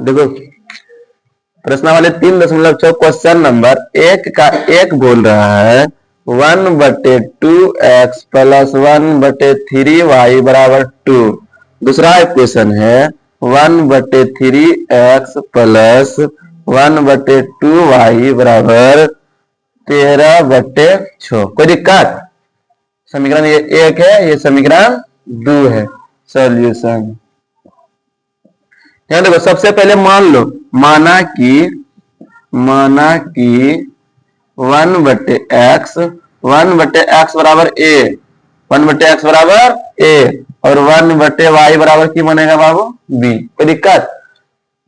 देखो प्रश्नावली 3.6 question number एक का एक बोल रहा है 1/2x प्लस 1/3y बराबर 2। दूसरा इक्वेशन है 1/3x प्लस 1/2y बराबर 13/6। कोई दिक्कत? समीकरण ये एक है, ये समीकरण 2 है। सॉल्यूशन देखो सबसे पहले मान लो, माना कि 1/x बराबर a, 1/x बराबर a और 1/y बराबर की बनेगा बाबू b। कोई दिक्कत?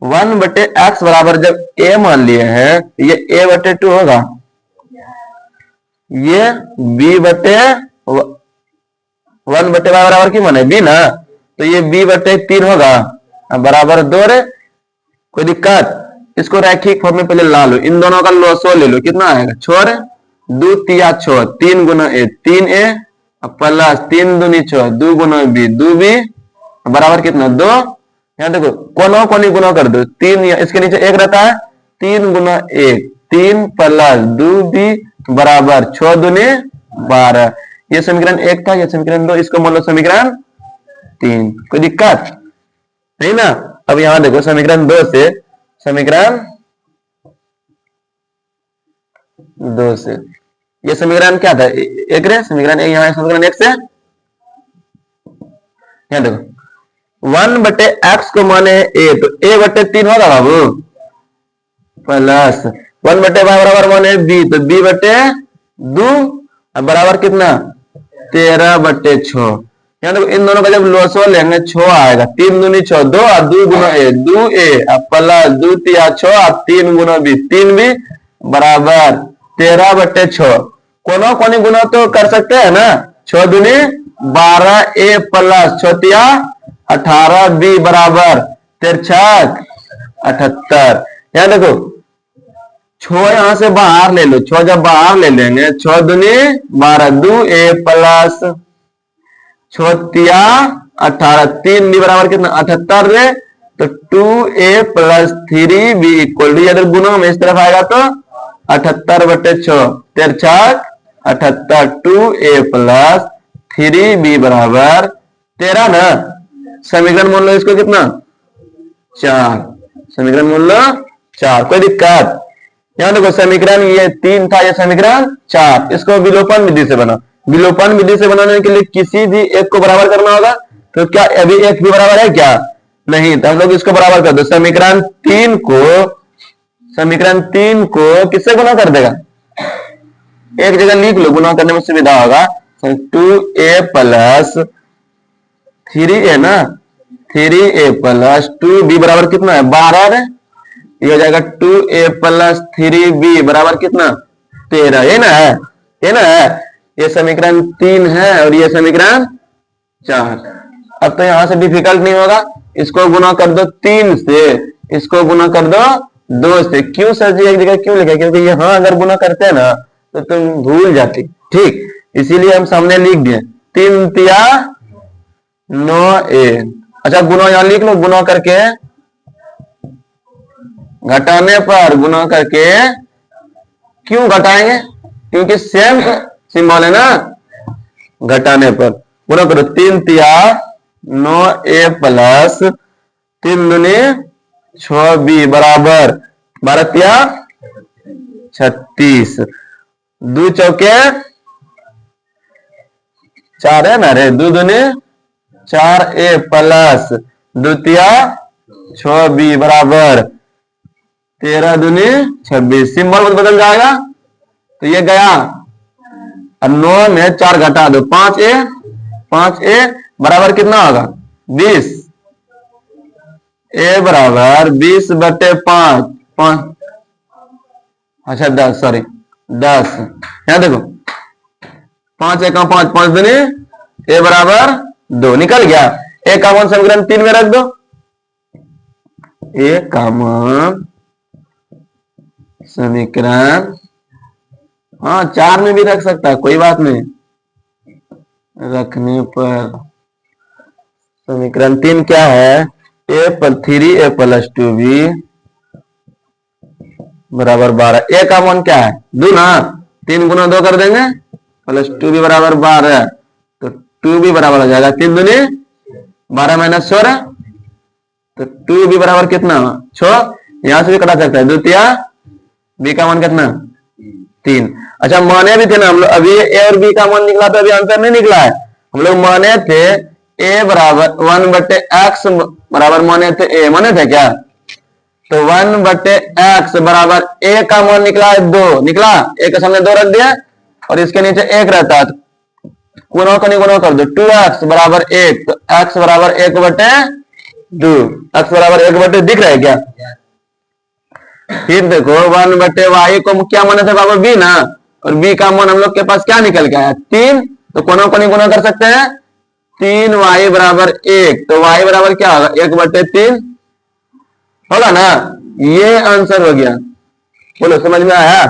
1/x बराबर जब a मान लिए हैं ये a/2 होगा, ये b/1/y बराबर की बने b ना, तो ये b/3 होगा बराबर 2 रे। कोई दिक्कत? इसको रैखिक फॉर्म में पहले ला लो, इन दोनों का लॉसो ले लो, कितना आएगा 6 रे, 2 तिया 6, 3 गुना a 3a प्लस 3 दूनी 6, 2 गुना b 2b बराबर कितना 2। यहाँ देखो कोनो कोनी गुना कर दो, 3 इसके नीचे 1 रहता है, 3 गुना 1 3 प्लस 2b बराबर 6 दूनी 12। ये समीकरण 1 था, ये समीकरण 2, इसको मान लो समीकरण 3। कोई दिक्कत नहीं ना? अब यहां देखो समीकरण 2 से, समीकरण 2 से ये समीकरण क्या था एक रे, समीकरण 1 यहाँ समीकरण 1 से यहाँ देखो 1/x को माने a, तो a/3 होगा बाबू, प्लस 1/y बराबर माने b, तो b/2 बराबर कितना 13/6। यहाँ देखो इन दोनों का जब लोसो लेंगे 6 आएगा, 3 दूनी 6, 2 और 2 गुना a 2a प्लस 2 तिया 6 और 3 गुना b 3b बराबर 13/6। कोनो कोनी गुना तो कर सकते हैं ना, 6 दूनी 12a प्लस 6 तिया 18b बराबर 13 78। यहाँ देखो 6 यहां से बाहर ले लो, 6 जब बाहर ले लेंगे 6 दूनी 12 2a प्लस 6 तिया 18 3b बराबर कितना 78 रे, तो 2a plus 3b equal to, अगर गुना में इस तरफ आएगा तो 78/6 13 78 2a प्लस 3b बराबर 13 ना। समीकरण मान लो इसको कितना 4, समीकरण मान लो 4। कोई दिक्कत? यहाँ देखो समीकरण ये 3 था, ये समीकरण 4, इसको विलोपन विधि से बना, विलोपन विधि से बनाने के लिए किसी भी एक को बराबर करना होगा, तो क्या अभी एक भी बराबर है क्या? नहीं, तो हम लोग इसको बराबर कर दो, समीकरण 3 को किससे गुना कर देगा, एक जगह लिख लो, गुना करने में सुविधा होगा। 2a प्लस 3a ना, 3a प्लस 2b बराबर कितना है 12 है, ये हो जाएगा 2a प्लस 3b बराबर कितना 13। ये ना है, ये ना है, ये समीकरण 3 है और ये समीकरण 4। अब तो यहां से डिफिकल्ट नहीं होगा, इसको गुना कर दो 3 से, इसको गुना कर दो 2 से। क्यों सर जी एक जगह क्यों लिखा? क्योंकि यहां अगर गुना करते हैं ना तो तुम भूल जाती, ठीक, इसीलिए हम सामने लिख दिए 3 तिया 9a। अच्छा गुना यहां लिख लो, गुना करके घटाने पर, गुना करके क्यों घटाएंगे, क्योंकि सेम सिंबल है ना, घटाने पर गुना करो 3 तिया 9a प्लस 3 दूनी 6b बराबर 12 तिया 36, 2 चौके 4 है ना रे, 2 दूनी 4a प्लस 2 तिया 6b बराबर 13 दूनी 26। सिंबल बदल जाएगा, तो ये गया, 9 में 4 घटा दो 5a बराबर कितना होगा 20, a बराबर 20/5 अच्छा 10, सॉरी 10। यहां देखो 5 1 5 5 दूनी a बराबर 2 निकल गया। a का मान समीकरण 3 में रख दो, a का मान समीकरण 4 में भी रख सकता है, कोई बात नहीं, रखने पर समीकरण 3 क्या है 3a+2b बराबर 12। ए का मान क्या है 2 ना, 3 गुना 2 कर देंगे प्लस 2b बराबर 12, तो 2b बराबर हो जाएगा 3 दूनी 12 माइनस 16, तो 2b बराबर कितना 6। यहां से भी कटा सकता है, द्वितीय b का मान कितना 3। अच्छा माने भी थे ना हम लोग, अभी a और b का मान निकला तो अभी आंसर नहीं निकला है। हम लोग माने थे a बराबर 1/x बराबर माने थे a, माने थे क्या, तो 1/x बराबर a का मान निकला है 2, निकला a के सामने 2 रख दिया और इसके नीचे 1 रहता है, गुणा को निगुणा कर दो, 2x बराबर 1, तो x बराबर 1/2, x बराबर 1/2 दिख रहा है क्या। फिर देखो 1/y को क्या माने थे बाबा b ना, और b का मान हम लोग के पास क्या निकल गया है 3, तो कोनों को निगुणा कर सकते हैं, 3y बराबर 1, तो y बराबर क्या होगा 1/3 होगा ना, ये आंसर हो गया। बोलो समझ में आया।